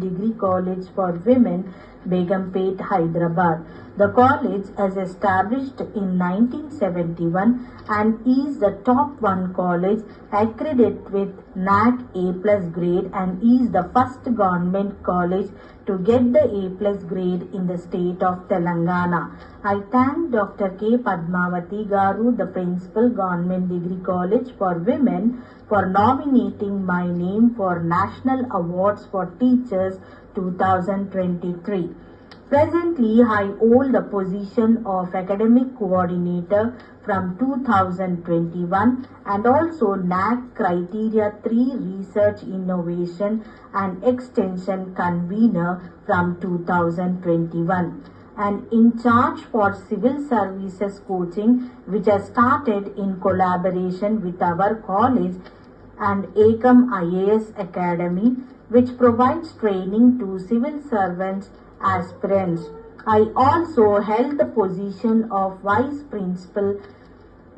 Degree College for Women, Begumpet, Hyderabad. The college is established in 1971 and is the top 1 college accredited with NAC A+ grade and is the first government college to get the A+ grade in the state of Telangana. I thank Dr. K. Padmavati Garu, the Principal, Government Degree College for Women, for nominating my name for National Awards for Teachers 2023. Presently, I hold the position of Academic Coordinator from 2021 and also NAC Criteria 3 Research Innovation and Extension Convener from 2021. And in charge for civil services coaching, which has started in collaboration with our college and Ekam IAS Academy, which provides training to civil servants aspirants. I also held the position of Vice Principal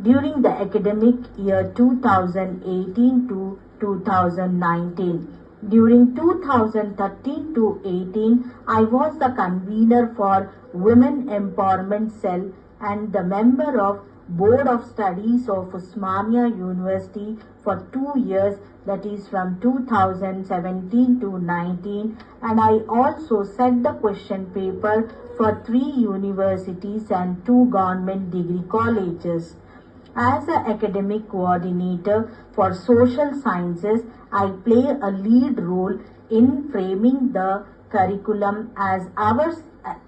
during the academic year 2018 to 2019. During 2013 to 18, I was the convener for Women Empowerment Cell and the member of Board of Studies of Osmania University for 2 years, that is from 2017 to 19, and I also set the question paper for 3 universities and 2 government degree colleges. As an academic coordinator for social sciences, I play a lead role in framing the curriculum. As ours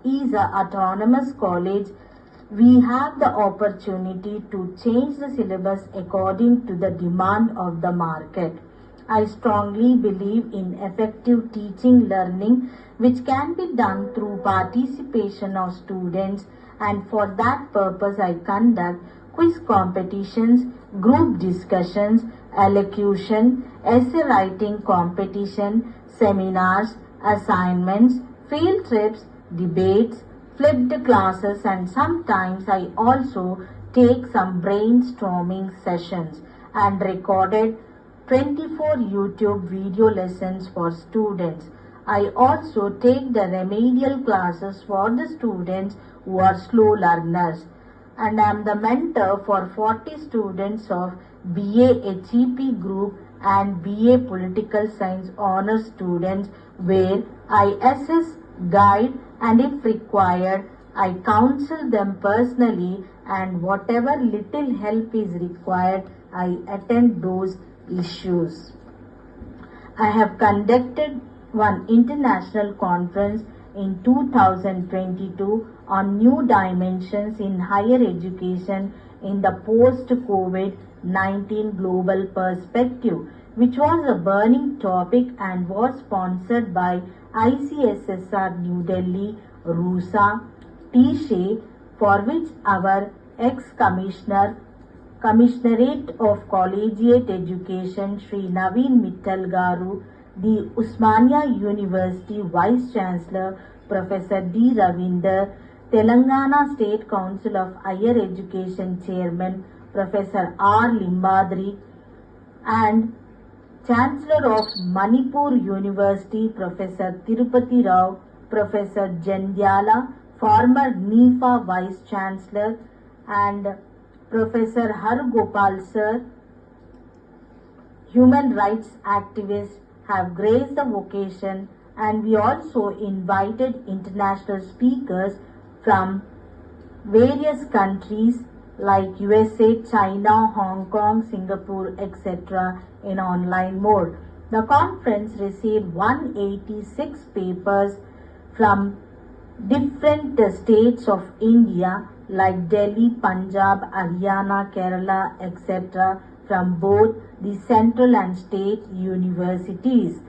is an autonomous college, we have the opportunity to change the syllabus according to the demand of the market. I strongly believe in effective teaching learning, which can be done through participation of students, and for that purpose I conduct quiz competitions, group discussions, elocution, essay writing competition, seminars, assignments, field trips, debates, flipped classes, and sometimes I also take some brainstorming sessions and recorded 24 YouTube video lessons for students. I also take the remedial classes for the students who are slow learners, and I am the mentor for 40 students of BA HEP group and BA Political Science honors students, where I assess, guide, and if required, I counsel them personally, and whatever little help is required, I attend those issues. I have conducted one international conference in 2022 on new dimensions in higher education in the post-COVID-19 global perspective, which was a burning topic and was sponsored by ICSSR New Delhi, RUSA, TSHE, for which our Commissionerate of Collegiate Education Sri Naveen Mittal Garu, the Osmania University Vice Chancellor Professor D. Ravinder, Telangana State Council of Higher Education Chairman Professor R. Limbadri, and Chancellor of Manipur University Professor Tirupati Rao, Professor Jandyala, former NIFA Vice Chancellor, and Professor Har Gopal Sir, human rights activists, have graced the occasion, and we also invited international speakers from various countries like USA, China, Hong Kong, Singapore, etc. in online mode. The conference received 186 papers from different states of India like Delhi, Punjab, Haryana, Kerala, etc. from both the central and state universities.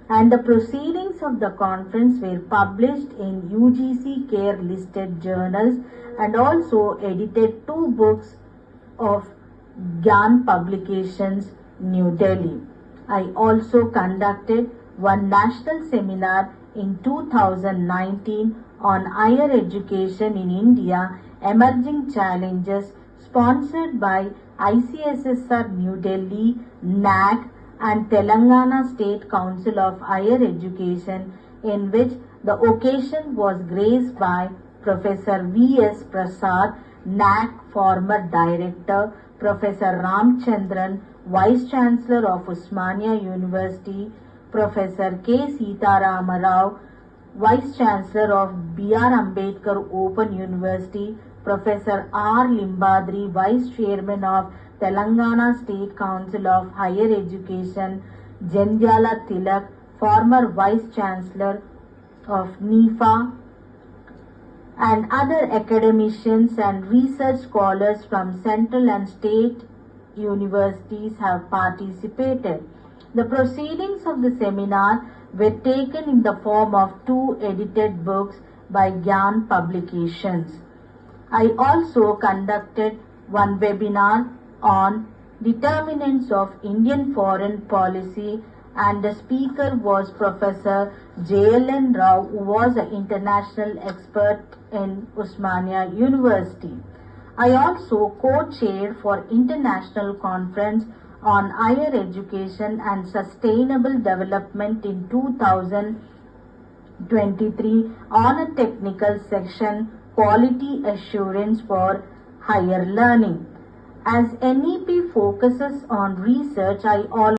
And the proceedings of the conference were published in UGC CARE listed journals and also edited 2 books of Gyan Publications, New Delhi. I also conducted one national seminar in 2019 on higher education in India, Emerging Challenges, sponsored by ICSSR New Delhi, NAC, and Telangana State Council of Higher Education, in which the occasion was graced by Professor V.S. Prasad, NAC former director, Professor Ramchandran, Vice Chancellor of Osmania University, Professor K. Sitaram Rao, Vice Chancellor of B.R. Ambedkar Open University, Professor R. Limbadri, Vice Chairman of Telangana State Council of Higher Education, Jandyala Tilak, former Vice Chancellor of NIFA, and other academicians and research scholars from central and state universities have participated. The proceedings of the seminar were taken in the form of 2 edited books by Gyan Publications. I also conducted one webinar on determinants of Indian foreign policy, and the speaker was Professor J.L.N. Rao, who was an international expert in Osmania University. I also co-chaired for International Conference on Higher Education and Sustainable Development in 2023 on a technical section, Quality Assurance for Higher Learning. As NEP focuses on research, I always